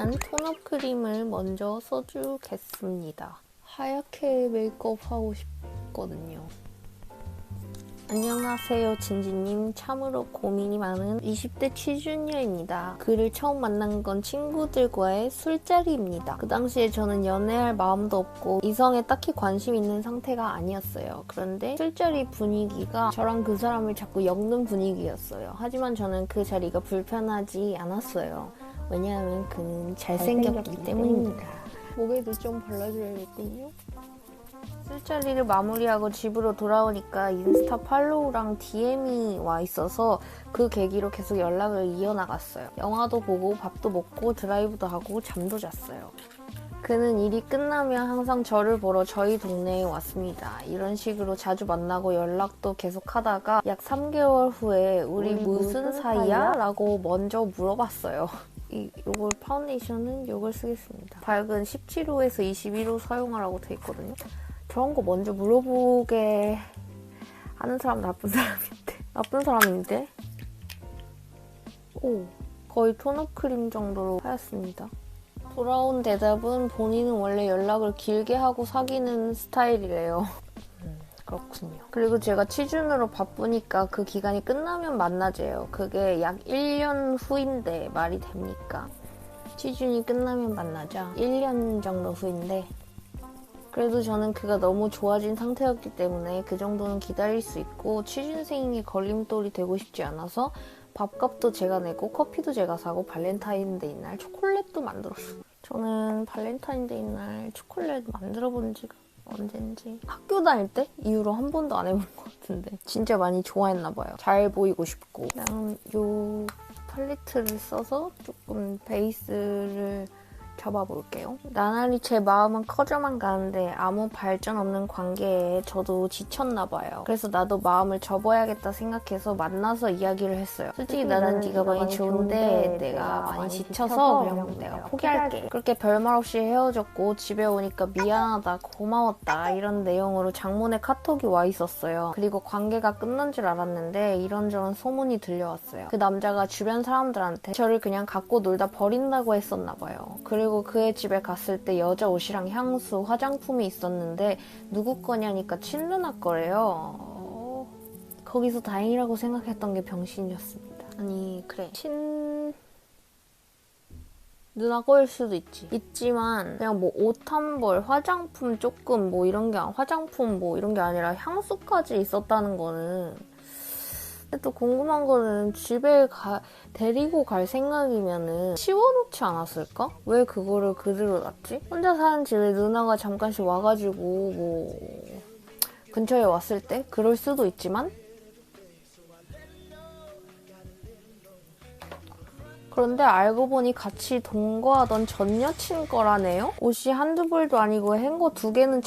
일단 톤업 크림을 먼저 써주겠습니다. 하얗게 메이크업 하고 싶거든요. 안녕하세요, 진지님. 참으로 고민이 많은 20대 취준녀입니다. 그를 처음 만난 건 친구들과의 술자리입니다. 그 당시에 저는 연애할 마음도 없고 이성에 딱히 관심 있는 상태가 아니었어요. 그런데 술자리 분위기가 저랑 그 사람을 자꾸 엮는 분위기였어요. 하지만 저는 그 자리가 불편하지 않았어요. 왜냐하면 그는 잘생겼기 때문입니다. 목에도 좀 발라줘야겠군요. 술자리를 마무리하고 집으로 돌아오니까 인스타 팔로우랑 DM이 와 있어서 그 계기로 계속 연락을 이어나갔어요. 영화도 보고 밥도 먹고 드라이브도 하고 잠도 잤어요. 그는 일이 끝나면 항상 저를 보러 저희 동네에 왔습니다. 이런 식으로 자주 만나고 연락도 계속 하다가 약 3개월 후에 우리 무슨 사이야? 라고 먼저 물어봤어요. 요걸 파운데이션은 요걸 쓰겠습니다. 밝은 17호에서 21호 사용하라고 돼 있거든요. 저런 거 먼저 물어보게 하는 사람 나쁜 사람인데? 오, 거의 톤업 크림 정도로 하였습니다. 돌아온 대답은 본인은 원래 연락을 길게 하고 사귀는 스타일이래요. 그렇군요. 그리고 제가 취준으로 바쁘니까 그 기간이 끝나면 만나재요. 그게 약 1년 후인데 말이 됩니까? 취준이 끝나면 만나자. 1년 정도 후인데 그래도 저는 그가 너무 좋아진 상태였기 때문에 그 정도는 기다릴 수 있고 취준생이 걸림돌이 되고 싶지 않아서 밥값도 제가 내고 커피도 제가 사고 발렌타인데이 날 초콜릿도 만들었어요. 저는 발렌타인데이 날 초콜릿 만들어 본 지가 언젠지 학교 다닐 때 이후로 한 번도 안 해본 것 같은데 진짜 많이 좋아했나 봐요. 잘 보이고 싶고 그냥 요 팔레트를 써서 조금 베이스를 잡아볼게요. 나날이 제 마음은 커져만 가는데 아무 발전 없는 관계에 저도 지쳤나봐요. 그래서 나도 마음을 접어야겠다 생각해서 만나서 이야기를 했어요. 솔직히 나는 네가 많이 좋은데 내가 많이 지쳐서 그냥 내가 포기할게. 그렇게 별말 없이 헤어졌고 집에 오니까 미안하다, 고마웠다 이런 내용으로 장문의 카톡이 와 있었어요. 그리고 관계가 끝난 줄 알았는데 이런저런 소문이 들려왔어요. 그 남자가 주변 사람들한테 저를 그냥 갖고 놀다 버린다고 했었나봐요. 그리고 그의 집에 갔을 때 여자 옷이랑 향수, 화장품이 있었는데 누구 거냐니까 친누나 거래요. 거기서 다행이라고 생각했던 게 병신이었습니다. 아니 그래 누나 거일 수도 있지만 그냥 뭐 옷 한 벌, 화장품 조금 뭐 이런 게 화장품 뭐 이런 게 아니라 향수까지 있었다는 거는 근데 또 궁금한 거는 집에 데리고 갈 생각이면은 치워놓지 않았을까? 왜 그거를 그대로 놨지? 혼자 사는 집에 누나가 잠깐씩 와가지고 뭐 근처에 왔을 때 그럴 수도 있지만 그런데 알고 보니 같이 동거하던 전 여친 거라네요? 옷이 한두 벌도 아니고 행거 2개는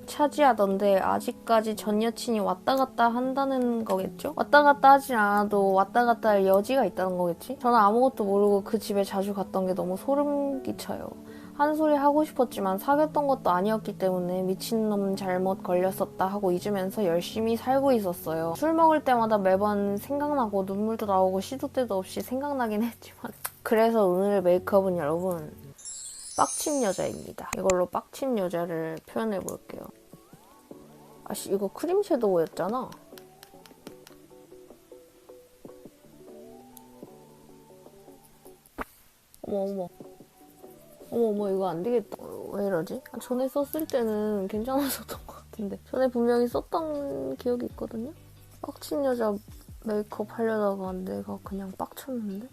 차지하던데 아직까지 전 여친이 왔다 갔다 한다는 거겠죠? 왔다 갔다 하진 않아도 왔다 갔다 할 여지가 있다는 거겠지? 저는 아무것도 모르고 그 집에 자주 갔던 게 너무 소름 끼쳐요. 한 소리 하고 싶었지만 사귀었던 것도 아니었기 때문에 미친놈 잘못 걸렸었다 하고 잊으면서 열심히 살고 있었어요. 술 먹을 때마다 매번 생각나고 눈물도 나오고 시도 때도 없이 생각나긴 했지만 그래서 오늘 메이크업은 여러분 빡친 여자입니다. 이걸로 빡친 여자를 표현해볼게요. 아씨 이거 크림 섀도우였잖아. 어머 이거 안 되겠다. 왜 이러지? 전에 썼을 때는 괜찮았었던 것 같은데 전에 분명히 썼던 기억이 있거든요? 빡친 여자 메이크업 하려다가 내가 그냥 빡쳤는데?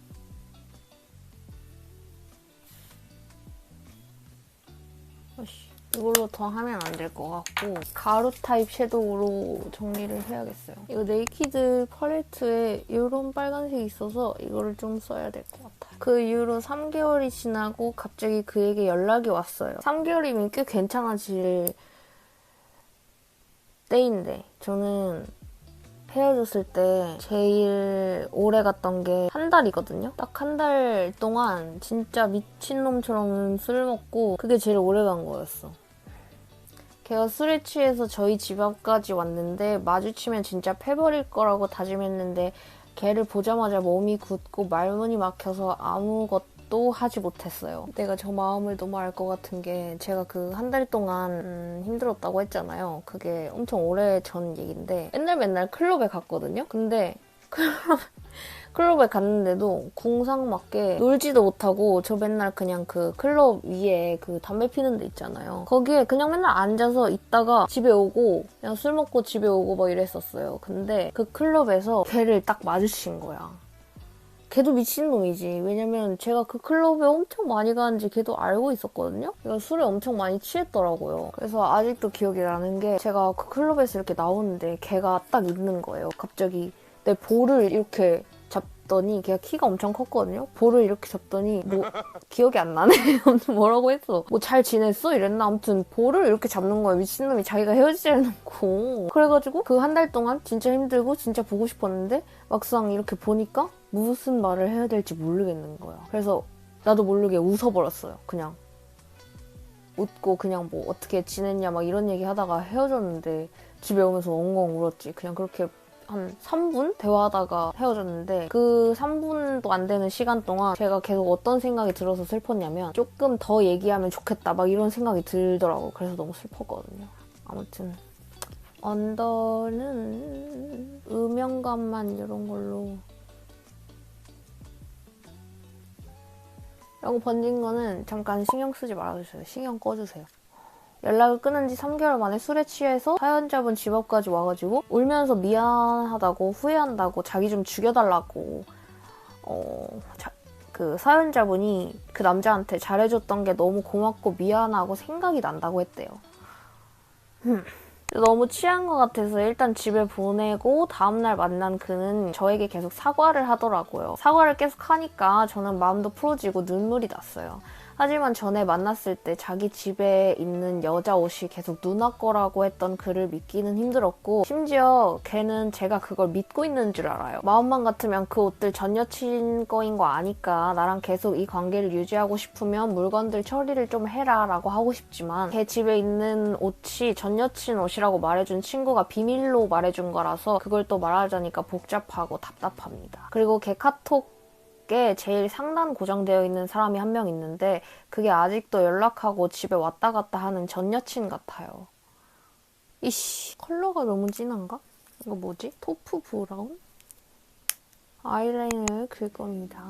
아씨 이걸로 더 하면 안 될 것 같고 가루 타입 섀도우로 정리를 해야겠어요. 이거 네이키드 팔레트에 이런 빨간색이 있어서 이거를 좀 써야 될 것 같아요. 그 이후로 3개월이 지나고 갑자기 그에게 연락이 왔어요. 3개월이면 꽤 괜찮아질 때인데 저는 헤어졌을 때 제일 오래 갔던 게 한 달이거든요. 딱 한 달 동안 진짜 미친놈처럼 술 먹고 그게 제일 오래 간 거였어. 걔가 술에 취해서 저희 집 앞까지 왔는데 마주치면 진짜 패버릴 거라고 다짐했는데 걔를 보자마자 몸이 굳고 말문이 막혀서 또 하지 못했어요. 내가 저 마음을 너무 알 것 같은 게 제가 그 한 달 동안 힘들었다고 했잖아요. 그게 엄청 오래 전 얘기인데 맨날 클럽에 갔거든요. 근데 클럽에 갔는데도 궁상맞게 놀지도 못하고 저 맨날 그냥 그 클럽 위에 그 담배 피는 데 있잖아요. 거기에 그냥 맨날 앉아서 있다가 집에 오고 그냥 술 먹고 집에 오고 막 이랬었어요. 근데 그 클럽에서 걔를 딱 마주친 거야. 걔도 미친놈이지. 왜냐면 제가 그 클럽에 엄청 많이 가는지 걔도 알고 있었거든요. 걔가 술에 엄청 많이 취했더라고요. 그래서 아직도 기억이 나는 게 제가 그 클럽에서 이렇게 나오는데 걔가 딱 있는 거예요. 갑자기 내 볼을 이렇게 잡더니 걔가 키가 엄청 컸거든요. 볼을 이렇게 잡더니 뭐 기억이 안 나네. 아무튼 뭐라고 했어. 뭐 잘 지냈어? 이랬나? 아무튼 볼을 이렇게 잡는 거야. 미친놈이 자기가 헤어지려놓고. 그래가지고 그 한 달 동안 진짜 힘들고 진짜 보고 싶었는데 막상 이렇게 보니까 무슨 말을 해야 될지 모르겠는 거야. 그래서 나도 모르게 웃어버렸어요. 그냥 웃고 그냥 뭐 어떻게 지냈냐 막 이런 얘기 하다가 헤어졌는데 집에 오면서 엉엉 울었지. 그냥 그렇게 한 3분 대화하다가 헤어졌는데 그 3분도 안 되는 시간 동안 제가 계속 어떤 생각이 들어서 슬펐냐면 조금 더 얘기하면 좋겠다 막 이런 생각이 들더라고. 그래서 너무 슬펐거든요. 아무튼 언더는 음영감만 이런 걸로 라고 번진 거는 잠깐 신경 쓰지 말아주세요. 신경 꺼주세요. 연락을 끊은 지 3개월 만에 술에 취해서 사연자분 집 앞까지 와가지고 울면서 미안하다고 후회한다고 자기 좀 죽여달라고 그 사연자분이 그 남자한테 잘해줬던 게 너무 고맙고 미안하고 생각이 난다고 했대요. 너무 취한 것 같아서 일단 집에 보내고 다음날 만난 그는 저에게 계속 사과를 하더라고요. 사과를 계속 하니까 저는 마음도 풀어지고 눈물이 났어요. 하지만 전에 만났을 때 자기 집에 있는 여자 옷이 계속 누나 거라고 했던 그를 믿기는 힘들었고 심지어 걔는 제가 그걸 믿고 있는 줄 알아요. 마음만 같으면 그 옷들 전 여친 거인 거 아니까 나랑 계속 이 관계를 유지하고 싶으면 물건들 처리를 좀 해라 라고 하고 싶지만 걔 집에 있는 옷이 전 여친 옷이라고 말해준 친구가 비밀로 말해준 거라서 그걸 또 말하자니까 복잡하고 답답합니다. 그리고 걔 카톡 제일 상단 고정되어 있는 사람이 한 명 있는데 그게 아직도 연락하고 집에 왔다 갔다 하는 전 여친 같아요. 이씨, 컬러가 너무 진한가? 이거 뭐지? 토프 브라운? 아이라인을 그릴 겁니다.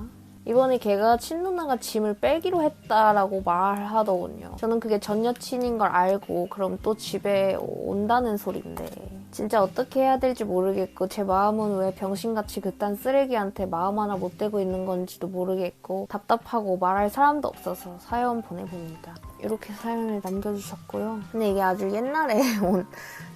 이번에 걔가 친누나가 짐을 빼기로 했다라고 말하더군요. 저는 그게 전 여친인 걸 알고 그럼 또 집에 온다는 소린데 진짜 어떻게 해야 될지 모르겠고 제 마음은 왜 병신같이 그딴 쓰레기한테 마음 하나 못 대고 있는 건지도 모르겠고 답답하고 말할 사람도 없어서 사연 보내봅니다. 이렇게 사연을 남겨주셨고요. 근데 이게 아주 옛날에 온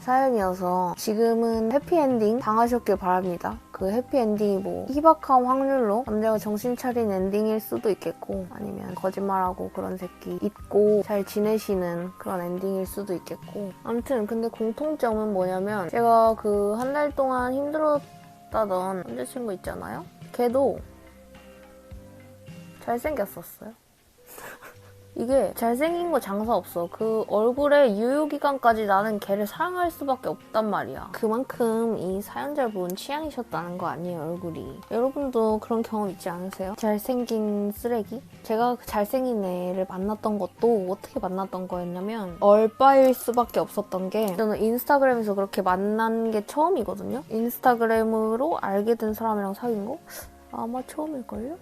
사연이어서 지금은 해피엔딩 당하셨길 바랍니다. 그 해피엔딩이 뭐 희박한 확률로 남자가 정신 차린 엔딩일 수도 있겠고 아니면 거짓말하고 그런 새끼 잊고 잘 지내시는 그런 엔딩일 수도 있겠고 아무튼 근데 공통점은 뭐냐면 제가 그 한 달 동안 힘들었다던 남자친구 있잖아요? 걔도 잘생겼었어요. 이게 잘생긴 거 장사 없어. 그 얼굴에 유효기간까지 나는 걔를 사랑할 수밖에 없단 말이야. 그만큼 이 사연자분 취향이셨다는 거 아니에요, 얼굴이. 여러분도 그런 경험 있지 않으세요? 잘생긴 쓰레기? 제가 그 잘생긴 애를 만났던 것도 어떻게 만났던 거였냐면 얼빠일 수밖에 없었던 게 저는 인스타그램에서 그렇게 만난 게 처음이거든요? 인스타그램으로 알게 된 사람이랑 사귄 거? 아마 처음일걸요?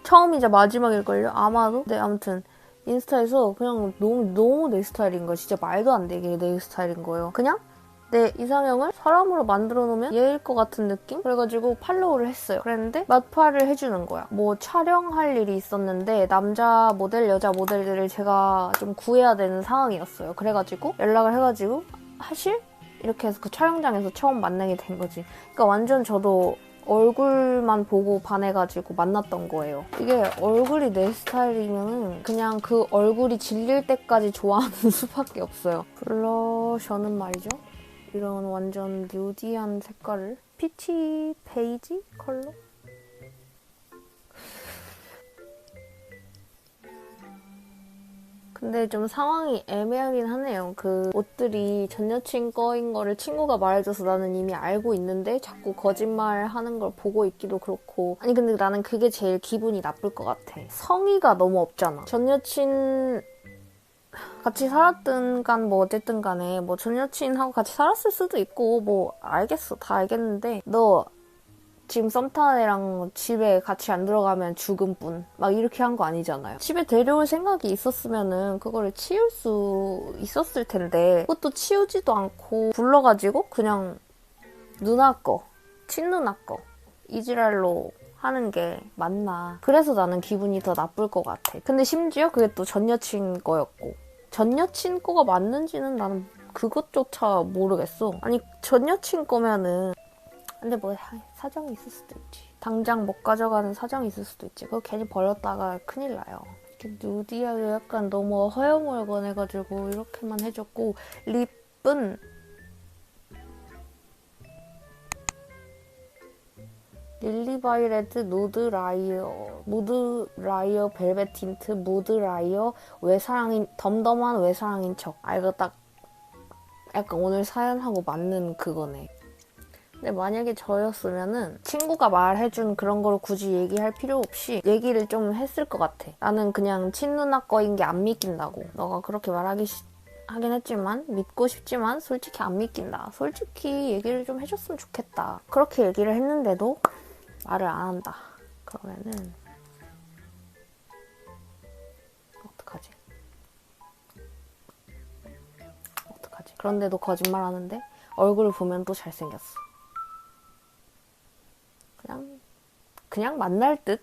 처음이자 마지막일걸요? 아마도? 네, 아무튼 인스타에서 그냥 너무 내 스타일인 거예요. 진짜 말도 안 되게 내 스타일인 거예요. 그냥 내 이상형을 사람으로 만들어 놓으면 얘일 것 같은 느낌? 그래가지고 팔로우를 했어요. 그랬는데 마파를 해주는 거야. 뭐 촬영할 일이 있었는데 남자 모델, 여자 모델들을 제가 좀 구해야 되는 상황이었어요. 그래가지고 연락을 해가지고 하실? 이렇게 해서 그 촬영장에서 처음 만나게 된 거지. 그러니까 완전 저도 얼굴만 보고 반해가지고 만났던 거예요. 이게 얼굴이 내 스타일이면 그냥 그 얼굴이 질릴 때까지 좋아하는 수밖에 없어요. 블러셔는 말이죠. 이런 완전 누디한 색깔을 피치 베이지 컬러? 근데 좀 상황이 애매하긴 하네요. 그 옷들이 전 여친 거인 거를 친구가 말해줘서 나는 이미 알고 있는데 자꾸 거짓말 하는 걸 보고 있기도 그렇고. 아니 근데 나는 그게 제일 기분이 나쁠 것 같아. 성의가 너무 없잖아. 전 여친 같이 살았든 간 뭐 어쨌든 간에 뭐 전 여친하고 같이 살았을 수도 있고 뭐 알겠어. 다 알겠는데 너 지금 썸 타는 애랑 집에 같이 안 들어가면 죽음 뿐. 막 이렇게 한 거 아니잖아요. 집에 데려올 생각이 있었으면은 그거를 치울 수 있었을 텐데 그것도 치우지도 않고 불러가지고 그냥 누나 거, 친누나 거 이지랄로 하는 게 맞나. 그래서 나는 기분이 더 나쁠 것 같아. 근데 심지어 그게 또 전 여친 거였고 전 여친 거가 맞는지는 나는 그것조차 모르겠어. 아니 전 여친 거면은 근데 뭐 사정이 있을 수도 있지. 당장 못 가져가는 사정이 있을 수도 있지. 그거 괜히 버렸다가 큰일 나요. 이렇게 누디하게 약간 너무 허여멀건해가지고 이렇게만 해줬고 립은 릴리바이레드 누드 라이어 벨벳 틴트 무드 라이어 외사랑인 덤덤한 외사랑인 척. 아 이거 딱 약간 오늘 사연하고 맞는 그거네. 근데 만약에 저였으면은 친구가 말해준 그런 걸 굳이 얘기할 필요 없이 얘기를 좀 했을 것 같아. 나는 그냥 친누나 거인 게 안 믿긴다고. 너가 그렇게 하긴 했지만 믿고 싶지만 솔직히 안 믿긴다. 솔직히 얘기를 좀 해줬으면 좋겠다. 그렇게 얘기를 했는데도 말을 안 한다. 그러면은 어떡하지? 그런데도 거짓말 하는데 얼굴을 보면 또 잘생겼어. 그냥 만날 듯?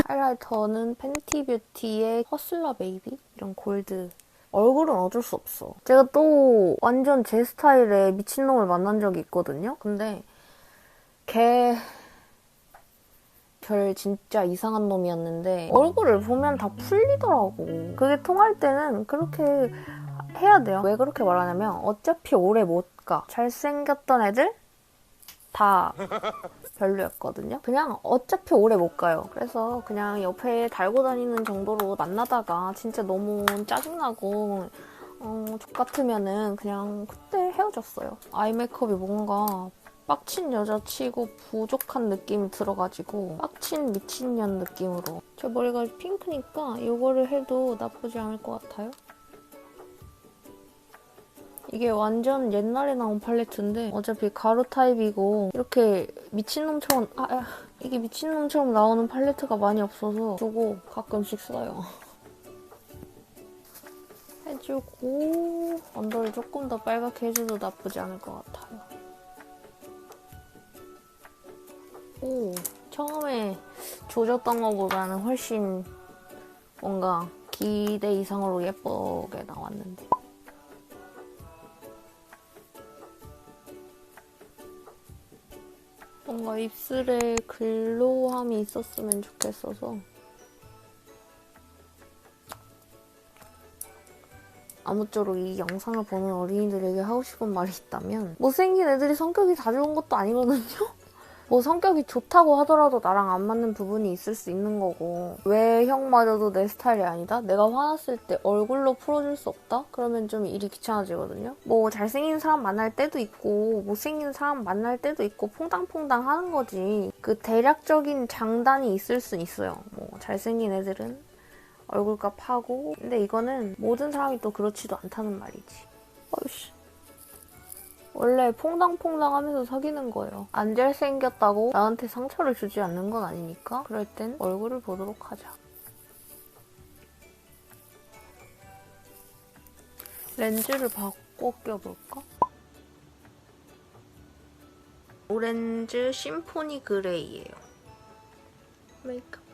하이라이터는 팬티 뷰티의 허슬러 베이비? 이런 골드. 얼굴은 어쩔 수 없어. 제가 또 완전 제 스타일의 미친놈을 만난 적이 있거든요? 근데 걔 별 진짜 이상한 놈이었는데 얼굴을 보면 다 풀리더라고. 그게 통할 때는 그렇게 해야 돼요. 왜 그렇게 말하냐면 어차피 오래 못 가. 잘생겼던 애들 다 별로였거든요. 그냥 어차피 오래 못 가요. 그래서 그냥 옆에 달고 다니는 정도로 만나다가 진짜 너무 짜증나고 족같으면은 그냥 그때 헤어졌어요. 아이 메이크업이 뭔가 빡친 여자치고 부족한 느낌이 들어가지고 빡친 미친년 느낌으로. 제 머리가 핑크니까 이거를 해도 나쁘지 않을 것 같아요. 이게 완전 옛날에 나온 팔레트인데 어차피 가루 타입이고 이렇게 미친놈처럼 이게 미친놈처럼 나오는 팔레트가 많이 없어서 두고 가끔씩 써요. 해주고 언더를 조금 더 빨갛게 해줘도 나쁘지 않을 것 같아요. 오, 처음에 조졌던 것보다는 훨씬 뭔가 기대 이상으로 예쁘게 나왔는데 뭔가 입술에 글로우함이 있었으면 좋겠어서 아무쪼록 이 영상을 보는 어린이들에게 하고 싶은 말이 있다면 못생긴 애들이 성격이 다 좋은 것도 아니거든요? 뭐 성격이 좋다고 하더라도 나랑 안 맞는 부분이 있을 수 있는 거고 외형마저도 내 스타일이 아니다? 내가 화났을 때 얼굴로 풀어줄 수 없다? 그러면 좀 일이 귀찮아지거든요? 뭐 잘생긴 사람 만날 때도 있고 못생긴 사람 만날 때도 있고 퐁당퐁당 하는 거지. 그 대략적인 장단이 있을 순 있어요. 뭐 잘생긴 애들은 얼굴값 하고 근데 이거는 모든 사람이 또 그렇지도 않다는 말이지. 어이씨. 원래 퐁당퐁당 하면서 사귀는 거예요. 안 잘생겼다고 나한테 상처를 주지 않는 건 아니니까 그럴 땐 얼굴을 보도록 하자. 렌즈를 바꿔 껴볼까? 오렌지 심포니 그레이예요. 메이크업